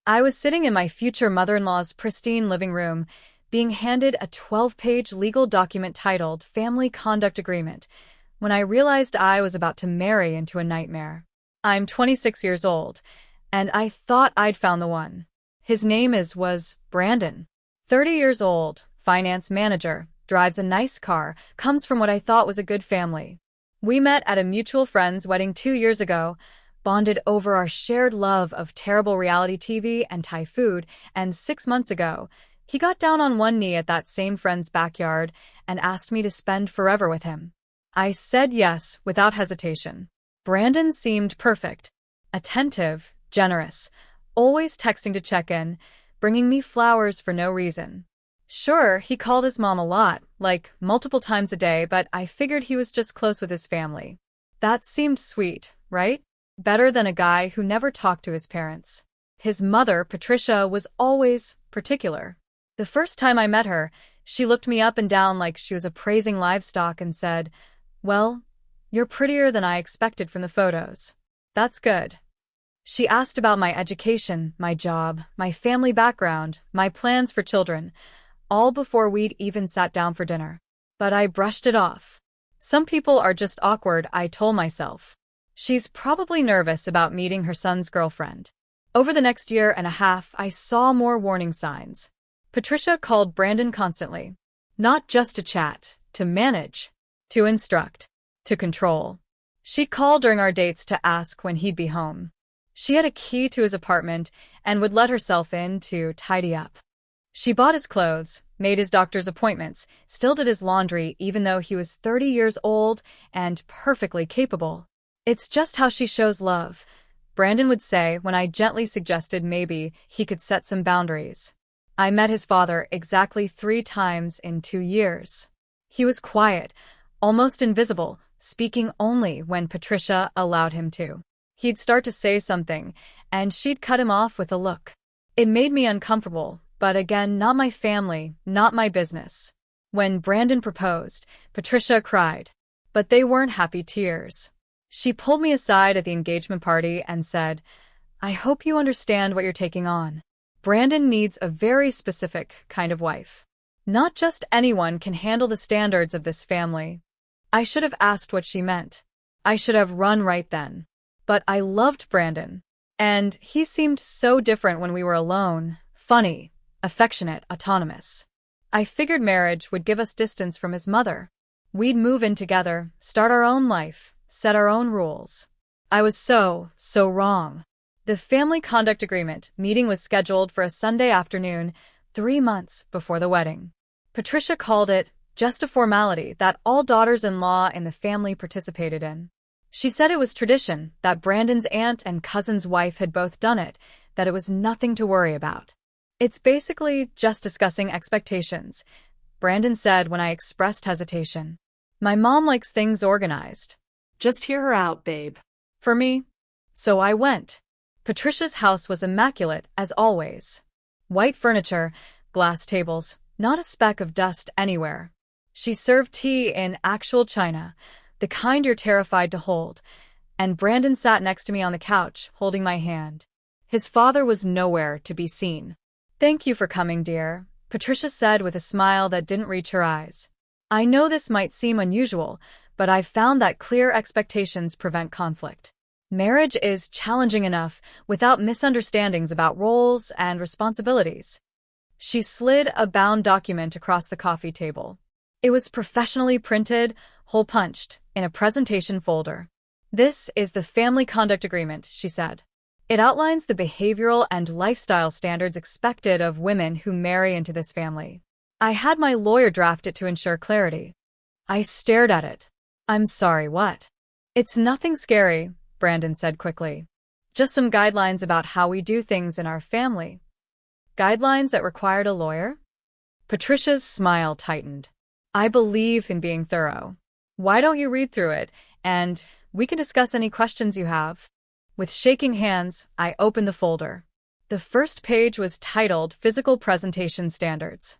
I was sitting in my future mother-in-law's pristine living room, being handed a 12-page legal document titled Family Conduct Agreement, when I realized I was about to marry into a nightmare. I'm 26 years old, and I thought I'd found the one. His name was Brandon. 30 years old, finance manager, drives a nice car, comes from what I thought was a good family. We met at a mutual friend's wedding 2 years ago, bonded over our shared love of terrible reality TV and Thai food, and 6 months ago, he got down on one knee at that same friend's backyard and asked me to spend forever with him. I said yes without hesitation. Brandon seemed perfect, attentive, generous, always texting to check in, bringing me flowers for no reason. Sure, he called his mom a lot, like multiple times a day, but I figured he was just close with his family. That seemed sweet, right? Better than a guy who never talked to his parents. His mother, Patricia, was always particular. The first time I met her, she looked me up and down like she was appraising livestock and said, "Well, you're prettier than I expected from the photos. That's good." She asked about my education, my job, my family background, my plans for children, all before we'd even sat down for dinner. But I brushed it off. Some people are just awkward, I told myself. She's probably nervous about meeting her son's girlfriend. Over the next year and a half, I saw more warning signs. Patricia called Brandon constantly. Not just to chat, to manage, to instruct, to control. She called during our dates to ask when he'd be home. She had a key to his apartment and would let herself in to tidy up. She bought his clothes, made his doctor's appointments, still did his laundry even though he was 30 years old and perfectly capable. "It's just how she shows love," Brandon would say when I gently suggested maybe he could set some boundaries. I met his father exactly 3 times in 2 years. He was quiet, almost invisible, speaking only when Patricia allowed him to. He'd start to say something, and she'd cut him off with a look. It made me uncomfortable, but again, not my family, not my business. When Brandon proposed, Patricia cried. But they weren't happy tears. She pulled me aside at the engagement party and said, "I hope you understand what you're taking on. Brandon needs a very specific kind of wife. Not just anyone can handle the standards of this family." I should have asked what she meant. I should have run right then. But I loved Brandon. And he seemed so different when we were alone, funny, affectionate, autonomous. I figured marriage would give us distance from his mother. We'd move in together, start our own life, set our own rules. I was so wrong. The family conduct agreement meeting was scheduled for a Sunday afternoon, 3 months before the wedding. Patricia called it just a formality that all daughters-in-law in the family participated in. She said it was tradition, that Brandon's aunt and cousin's wife had both done it, that it was nothing to worry about. "It's basically just discussing expectations," Brandon said when I expressed hesitation. "My mom likes things organized. Just hear her out, babe." For me. So I went. Patricia's house was immaculate, as always. White furniture, glass tables, not a speck of dust anywhere. She served tea in actual china, the kind you're terrified to hold, and Brandon sat next to me on the couch, holding my hand. His father was nowhere to be seen. "Thank you for coming, dear," Patricia said with a smile that didn't reach her eyes. "I know this might seem unusual, but I've found that clear expectations prevent conflict. Marriage is challenging enough without misunderstandings about roles and responsibilities." She slid a bound document across the coffee table. It was professionally printed, hole-punched, in a presentation folder. "This is the Family Conduct Agreement," she said. "It outlines the behavioral and lifestyle standards expected of women who marry into this family. I had my lawyer draft it to ensure clarity." I stared at it. "I'm sorry, what?" "It's nothing scary," Brandon said quickly. "Just some guidelines about how we do things in our family." "Guidelines that required a lawyer?" Patricia's smile tightened. "I believe in being thorough. Why don't you read through it, and we can discuss any questions you have?" With shaking hands, I opened the folder. The first page was titled Physical Presentation Standards.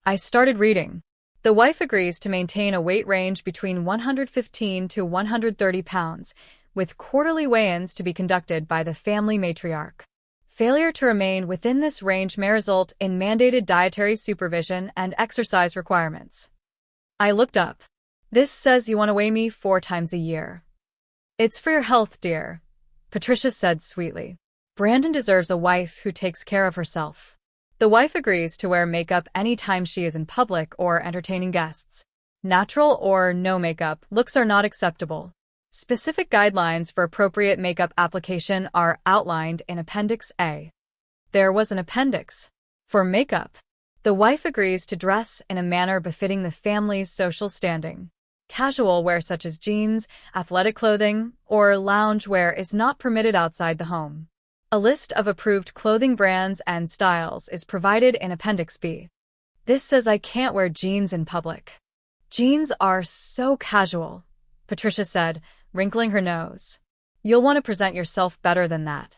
I started reading. "The wife agrees to maintain a weight range between 115 to 130 pounds, with quarterly weigh-ins to be conducted by the family matriarch. Failure to remain within this range may result in mandated dietary supervision and exercise requirements. I looked up. This says you want to weigh me 4 times a year. It's for your health, dear, Patricia said sweetly. Brandon deserves a wife who takes care of herself. The wife agrees to wear makeup anytime she is in public or entertaining guests. Natural or no makeup looks are not acceptable. Specific guidelines for appropriate makeup application are outlined in Appendix A. There was an appendix. For makeup, the wife agrees to dress in a manner befitting the family's social standing. Casual wear such as jeans, athletic clothing, or lounge wear is not permitted outside the home. A list of approved clothing brands and styles is provided in Appendix B. This says I can't wear jeans in public. Jeans are so casual, Patricia said, wrinkling her nose. You'll want to present yourself better than that.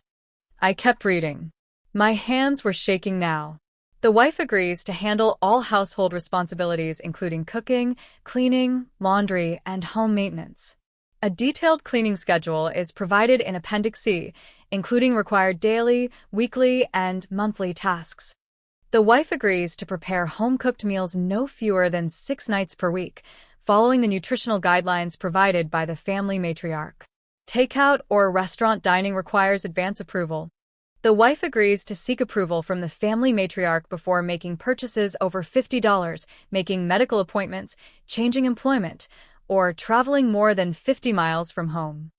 I kept reading. My hands were shaking now. The wife agrees to handle all household responsibilities including cooking, cleaning, laundry, and home maintenance. A detailed cleaning schedule is provided in Appendix C, including required daily, weekly, and monthly tasks. The wife agrees to prepare home-cooked meals no fewer than 6 nights per week, following the nutritional guidelines provided by the family matriarch. Takeout or restaurant dining requires advance approval. The wife agrees to seek approval from the family matriarch before making purchases over $50, making medical appointments, changing employment, or traveling more than 50 miles from home.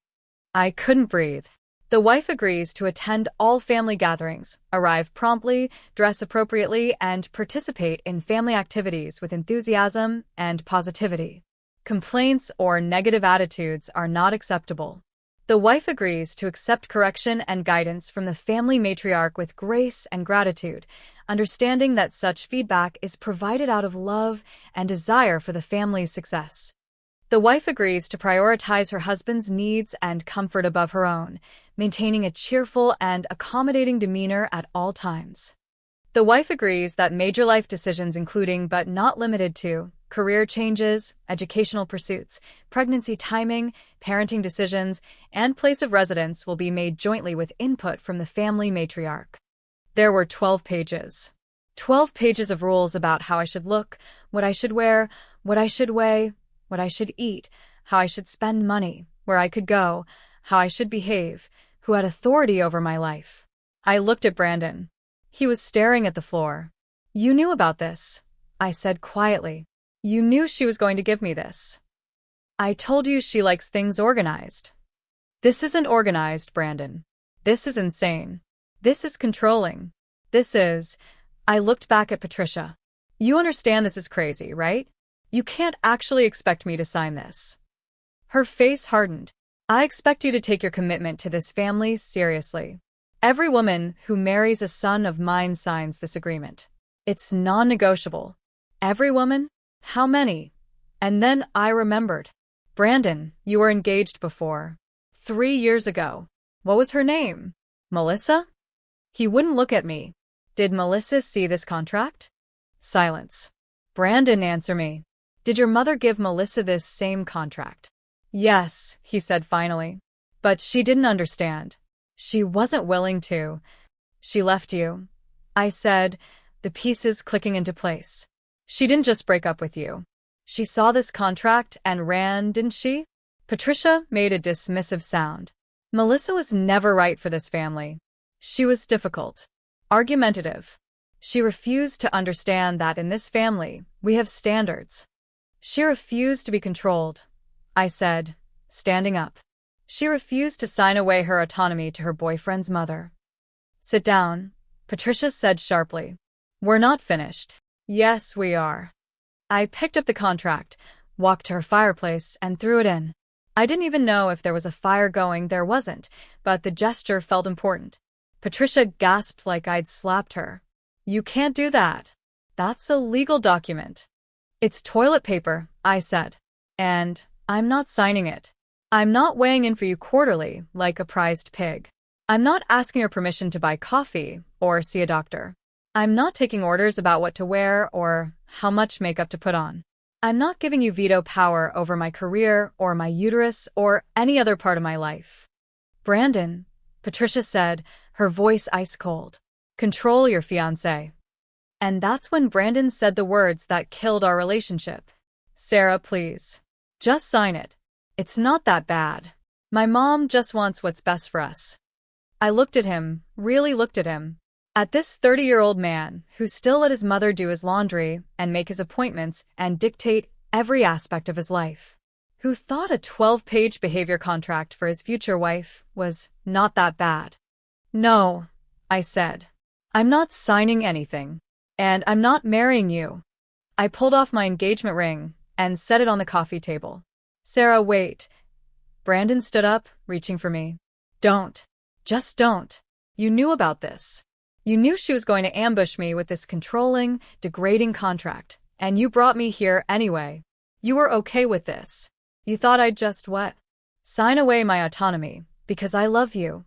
I couldn't breathe. The wife agrees to attend all family gatherings, arrive promptly, dress appropriately, and participate in family activities with enthusiasm and positivity. Complaints or negative attitudes are not acceptable. The wife agrees to accept correction and guidance from the family matriarch with grace and gratitude, understanding that such feedback is provided out of love and desire for the family's success. The wife agrees to prioritize her husband's needs and comfort above her own, maintaining a cheerful and accommodating demeanor at all times. The wife agrees that major life decisions including but not limited to career changes, educational pursuits, pregnancy timing, parenting decisions, and place of residence will be made jointly with input from the family matriarch. There were 12 pages. 12 pages of rules about how I should look, what I should wear, what I should weigh, what I should eat, how I should spend money, where I could go, how I should behave, who had authority over my life. I looked at Brandon. He was staring at the floor. You knew about this, I said quietly. You knew she was going to give me this. I told you she likes things organized. This isn't organized, Brandon. This is insane. This is controlling. I looked back at Patricia. You understand this is crazy, right? You can't actually expect me to sign this. Her face hardened. I expect you to take your commitment to this family seriously. Every woman who marries a son of mine signs this agreement. It's non-negotiable. Every woman? How many? And then I remembered. Brandon, you were engaged before. 3 years ago. What was her name? Melissa? He wouldn't look at me. Did Melissa see this contract? Silence. Brandon, answer me. Did your mother give Melissa this same contract? Yes, he said finally. But she didn't understand. She wasn't willing to. She left you. I said, the pieces clicking into place. She didn't just break up with you. She saw this contract and ran, didn't she? Patricia made a dismissive sound. Melissa was never right for this family. She was difficult, argumentative. She refused to understand that in this family, we have standards. She refused to be controlled, I said, standing up. She refused to sign away her autonomy to her boyfriend's mother. Sit down, Patricia said sharply. We're not finished. Yes, we are. I picked up the contract, walked to her fireplace, and threw it in. I didn't even know if there was a fire going, there wasn't, but the gesture felt important. Patricia gasped like I'd slapped her. You can't do that. That's a legal document. It's toilet paper, I said. And I'm not signing it. I'm not weighing in for you quarterly, like a prized pig. I'm not asking your permission to buy coffee or see a doctor. I'm not taking orders about what to wear or how much makeup to put on. I'm not giving you veto power over my career or my uterus or any other part of my life. Brandon, Patricia said, her voice ice cold. Control your fiancé. And that's when Brandon said the words that killed our relationship. Sarah, please. Just sign it. It's not that bad. My mom just wants what's best for us. I looked at him, really looked at him. At this 30-year-old man who still let his mother do his laundry and make his appointments and dictate every aspect of his life. Who thought a 12-page behavior contract for his future wife was not that bad. No, I said. I'm not signing anything. And I'm not marrying you. I pulled off my engagement ring and set it on the coffee table. Sarah, wait. Brandon stood up, reaching for me. Don't. Just don't. You knew about this. You knew she was going to ambush me with this controlling, degrading contract, and you brought me here anyway. You were okay with this. You thought I'd just what? Sign away my autonomy, because I love you.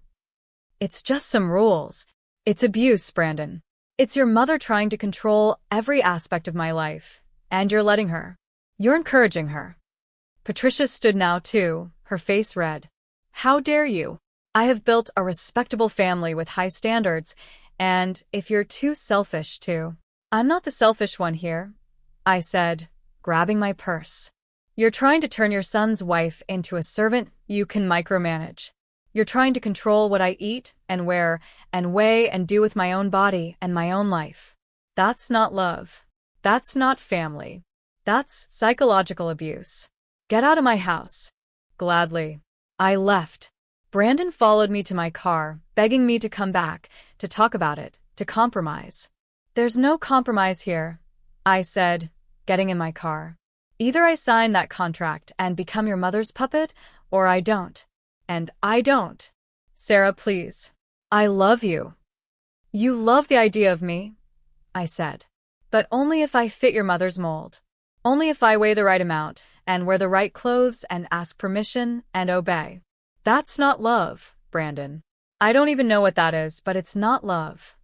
It's just some rules. It's abuse, Brandon. It's your mother trying to control every aspect of my life, and you're letting her. You're encouraging her. Patricia stood now too, her face red. How dare you? I have built a respectable family with high standards, and if you're too selfish to... I'm not the selfish one here, I said, grabbing my purse. You're trying to turn your son's wife into a servant you can micromanage. You're trying to control what I eat and wear and weigh and do with my own body and my own life. That's not love. That's not family. That's psychological abuse. Get out of my house. Gladly. I left. Brandon followed me to my car, begging me to come back, to talk about it, to compromise. There's no compromise here, I said, getting in my car. Either I sign that contract and become your mother's puppet, or I don't. And I don't. Sarah, please. I love you. You love the idea of me, I said. But only if I fit your mother's mold. Only if I weigh the right amount, and wear the right clothes, and ask permission, and obey. That's not love, Brandon. I don't even know what that is, but it's not love.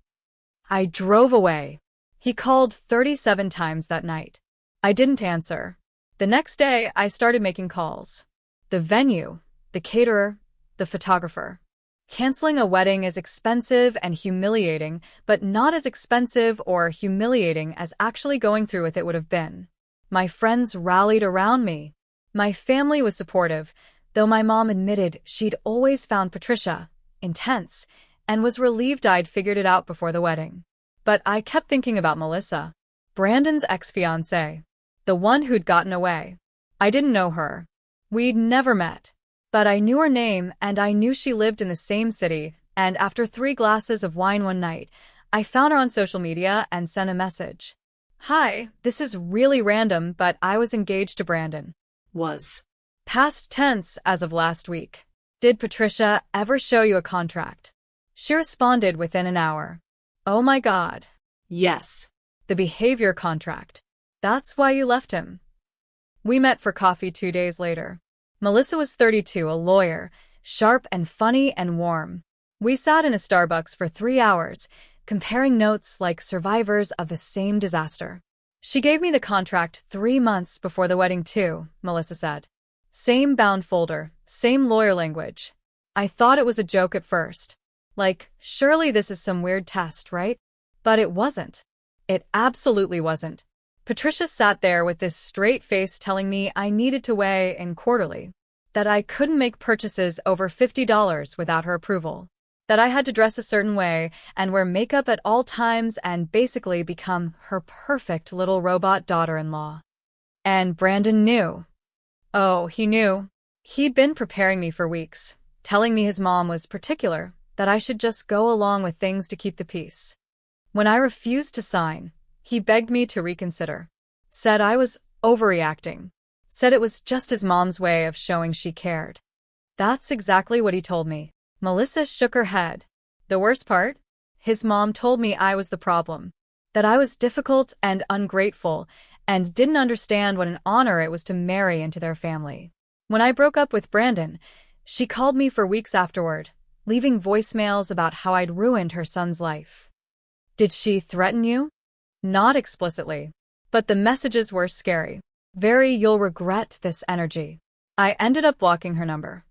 I drove away. He called 37 times that night. I didn't answer. The next day, I started making calls. The venue, the caterer, the photographer. Canceling a wedding is expensive and humiliating, but not as expensive or humiliating as actually going through with it would have been. My friends rallied around me. My family was supportive, though my mom admitted she'd always found Patricia intense and was relieved I'd figured it out before the wedding. But I kept thinking about Melissa, Brandon's ex-fiancée, the one who'd gotten away. I didn't know her. We'd never met. But I knew her name, and I knew she lived in the same city, and after 3 glasses of wine one night, I found her on social media and sent a message. Hi, this is really random, but I was engaged to Brandon. Was. Past tense as of last week. Did Patricia ever show you a contract? She responded within an hour. Oh my God. Yes. The behavior contract. That's why you left him. We met for coffee 2 days later. Melissa was 32, a lawyer, sharp and funny and warm. We sat in a Starbucks for 3 hours, comparing notes like survivors of the same disaster. She gave me the contract 3 months before the wedding too, Melissa said. Same bound folder, same lawyer language. I thought it was a joke at first. Like, surely this is some weird test, right? But it wasn't. It absolutely wasn't. Patricia sat there with this straight face telling me I needed to weigh in quarterly, that I couldn't make purchases over $50 without her approval, that I had to dress a certain way and wear makeup at all times and basically become her perfect little robot daughter-in-law. And Brandon knew. Oh, he knew. He'd been preparing me for weeks, telling me his mom was particular, that I should just go along with things to keep the peace. When I refused to sign, he begged me to reconsider. Said I was overreacting. Said it was just his mom's way of showing she cared. That's exactly what he told me. Melissa shook her head. The worst part? His mom told me I was the problem. That I was difficult and ungrateful and didn't understand what an honor it was to marry into their family. When I broke up with Brandon, she called me for weeks afterward, leaving voicemails about how I'd ruined her son's life. Did she threaten you? Not explicitly, but the messages were scary. Very you'll regret this energy. I ended up blocking her number.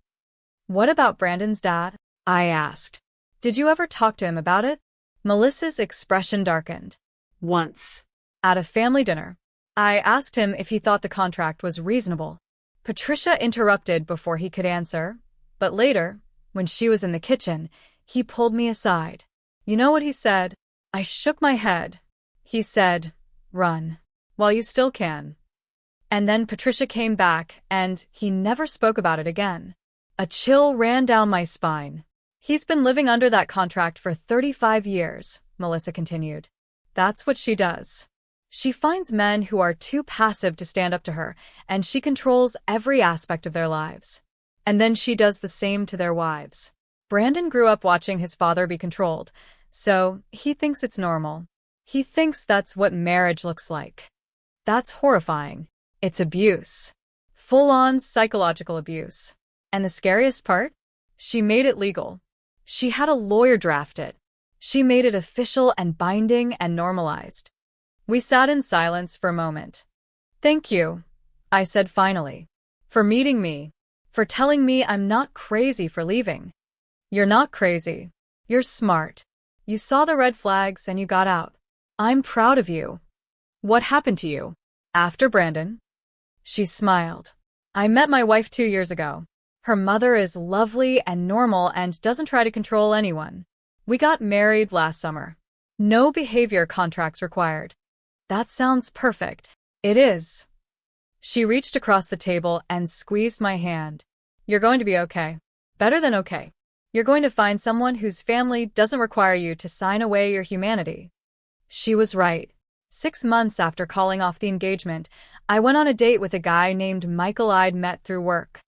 What about Brandon's dad? I asked. Did you ever talk to him about it? Melissa's expression darkened. Once. At a family dinner, I asked him if he thought the contract was reasonable. Patricia interrupted before he could answer, but later, when she was in the kitchen, he pulled me aside. You know what he said? I shook my head. He said, "Run, while you still can." And then Patricia came back, and he never spoke about it again. A chill ran down my spine. He's been living under that contract for 35 years, Melissa continued. That's what she does. She finds men who are too passive to stand up to her, and she controls every aspect of their lives. And then she does the same to their wives. Brandon grew up watching his father be controlled, so he thinks it's normal. He thinks that's what marriage looks like. That's horrifying. It's abuse. Full-on psychological abuse. And the scariest part? She made it legal. She had a lawyer draft it. She made it official and binding and normalized. We sat in silence for a moment. "Thank you," I said finally, "for meeting me, for telling me I'm not crazy for leaving." "You're not crazy. You're smart. You saw the red flags and you got out. I'm proud of you." "What happened to you? After Brandon?" She smiled. "I met my wife 2 years ago. Her mother is lovely and normal and doesn't try to control anyone. We got married last summer. No behavior contracts required." "That sounds perfect." "It is." She reached across the table and squeezed my hand. "You're going to be okay. Better than okay. You're going to find someone whose family doesn't require you to sign away your humanity." She was right. 6 months after calling off the engagement, I went on a date with a guy named Michael I'd met through work.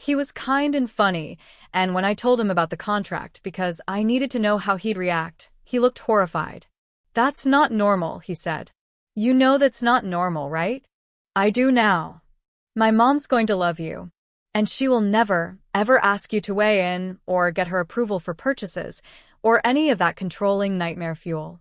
He was kind and funny, and when I told him about the contract because I needed to know how he'd react, he looked horrified. "That's not normal," he said. "You know that's not normal, right?" "I do now. My mom's going to love you. And she will never, ever ask you to weigh in or get her approval for purchases or any of that controlling nightmare fuel."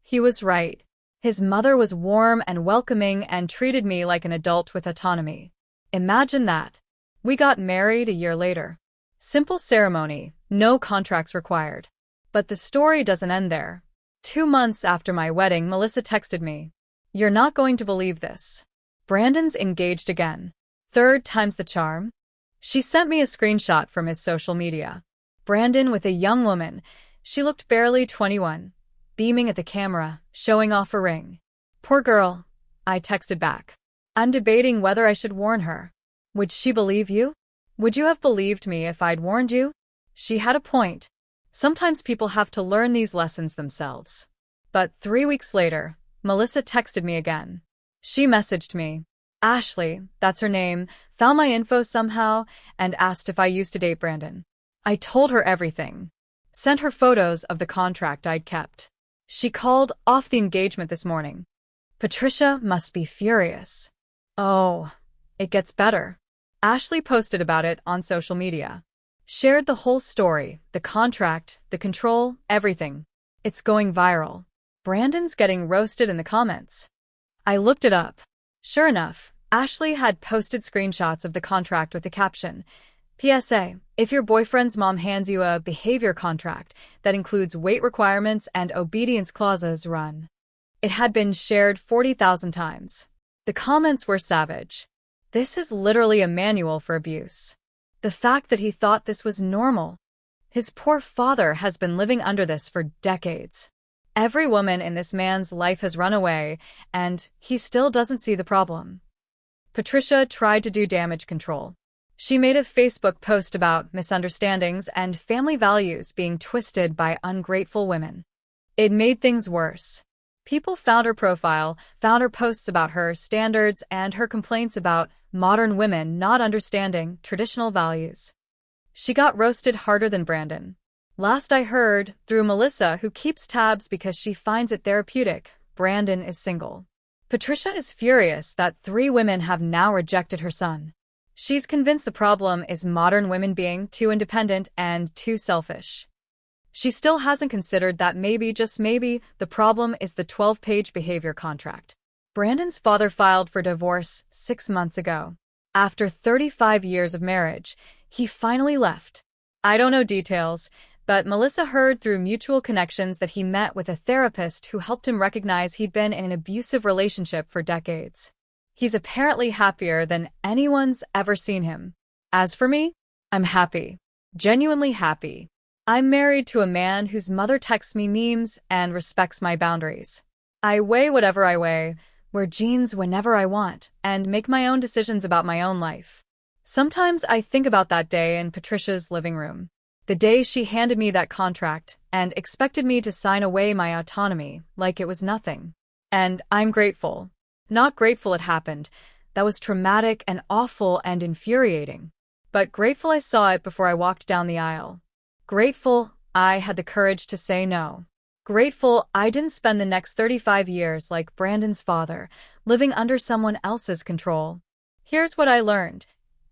He was right. His mother was warm and welcoming and treated me like an adult with autonomy. Imagine that. We got married a year later. Simple ceremony, no contracts required. But the story doesn't end there. 2 months after my wedding, Melissa texted me. "You're not going to believe this. Brandon's engaged again. 3rd time's the charm." She sent me a screenshot from his social media. Brandon with a young woman. She looked barely 21, beaming at the camera, showing off a ring. "Poor girl," I texted back. "I'm debating whether I should warn her." "Would she believe you? Would you have believed me if I'd warned you?" She had a point. Sometimes people have to learn these lessons themselves. But 3 weeks later, Melissa texted me again. She messaged me. Ashley, that's her name, found my info somehow and asked if I used to date Brandon. I told her everything. Sent her photos of the contract I'd kept. She called off the engagement this morning. Patricia must be furious. Oh, it gets better. Ashley posted about it on social media. Shared the whole story, the contract, the control, everything. It's going viral. Brandon's getting roasted in the comments. I looked it up. Sure enough, Ashley had posted screenshots of the contract with the caption, "PSA, if your boyfriend's mom hands you a behavior contract that includes weight requirements and obedience clauses, run." It had been shared 40,000 times. The comments were savage. This is literally a manual for abuse. The fact that he thought this was normal. His poor father has been living under this for decades. Every woman in this man's life has run away, and he still doesn't see the problem. Patricia tried to do damage control. She made a Facebook post about misunderstandings and family values being twisted by ungrateful women. It made things worse. People found her profile, found her posts about her standards, and her complaints about modern women not understanding traditional values. She got roasted harder than Brandon. Last I heard, through Melissa, who keeps tabs because she finds it therapeutic, Brandon is single. Patricia is furious that 3 women have now rejected her son. She's convinced the problem is modern women being too independent and too selfish. She still hasn't considered that maybe, just maybe, the problem is the 12-page behavior contract. Brandon's father filed for divorce 6 months ago. After 35 years of marriage, he finally left. I don't know details, But Melissa heard through mutual connections that he met with a therapist who helped him recognize he'd been in an abusive relationship for decades. He's apparently happier than anyone's ever seen him. As for me, I'm happy. Genuinely happy. I'm married to a man whose mother texts me memes and respects my boundaries. I weigh whatever I weigh, wear jeans whenever I want, and make my own decisions about my own life. Sometimes I think about that day in Patricia's living room. The day she handed me that contract and expected me to sign away my autonomy like it was nothing. And I'm grateful. Not grateful it happened. That was traumatic and awful and infuriating. But grateful I saw it before I walked down the aisle. Grateful I had the courage to say no. Grateful I didn't spend the next 35 years like Brandon's father, living under someone else's control. Here's what I learned.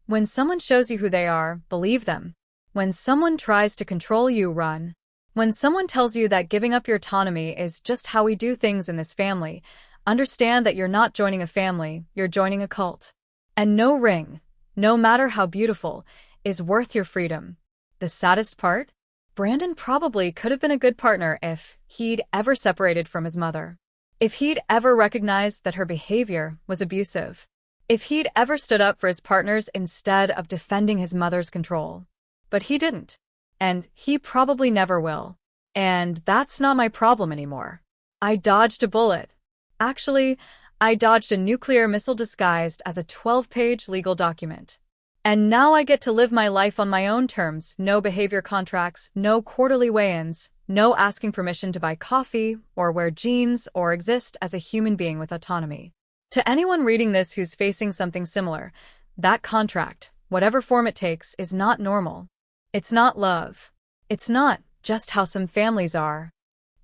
When someone shows you who they are, believe them. When someone tries to control you, run. When someone tells you that giving up your autonomy is just how we do things in this family, understand that you're not joining a family, you're joining a cult. And no ring, no matter how beautiful, is worth your freedom. The saddest part? Brandon probably could have been a good partner if he'd ever separated from his mother. If he'd ever recognized that her behavior was abusive. If he'd ever stood up for his partners instead of defending his mother's control. But he didn't. And he probably never will. And that's not my problem anymore. I dodged a bullet. Actually, I dodged a nuclear missile disguised as a 12-page legal document. And now I get to live my life on my own terms, no behavior contracts, no quarterly weigh-ins, no asking permission to buy coffee or wear jeans or exist as a human being with autonomy. To anyone reading this who's facing something similar, that contract, whatever form it takes, is not normal. It's not love. It's not just how some families are.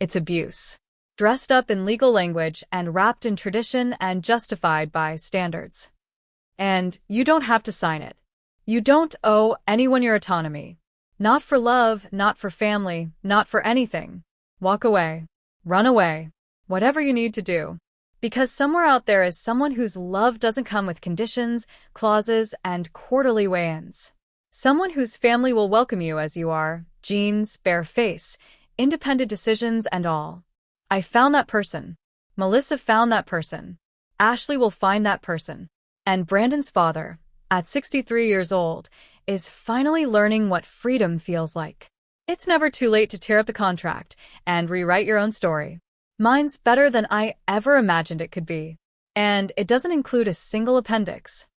It's abuse. Dressed up in legal language and wrapped in tradition and justified by standards. And you don't have to sign it. You don't owe anyone your autonomy. Not for love, not for family, not for anything. Walk away. Run away. Whatever you need to do. Because somewhere out there is someone whose love doesn't come with conditions, clauses, and quarterly weigh-ins. Someone whose family will welcome you as you are, jeans, bare face, independent decisions, and all. I found that person. Melissa found that person. Ashley will find that person. And Brandon's father, at 63 years old, is finally learning what freedom feels like. It's never too late to tear up the contract and rewrite your own story. Mine's better than I ever imagined it could be. And it doesn't include a single appendix.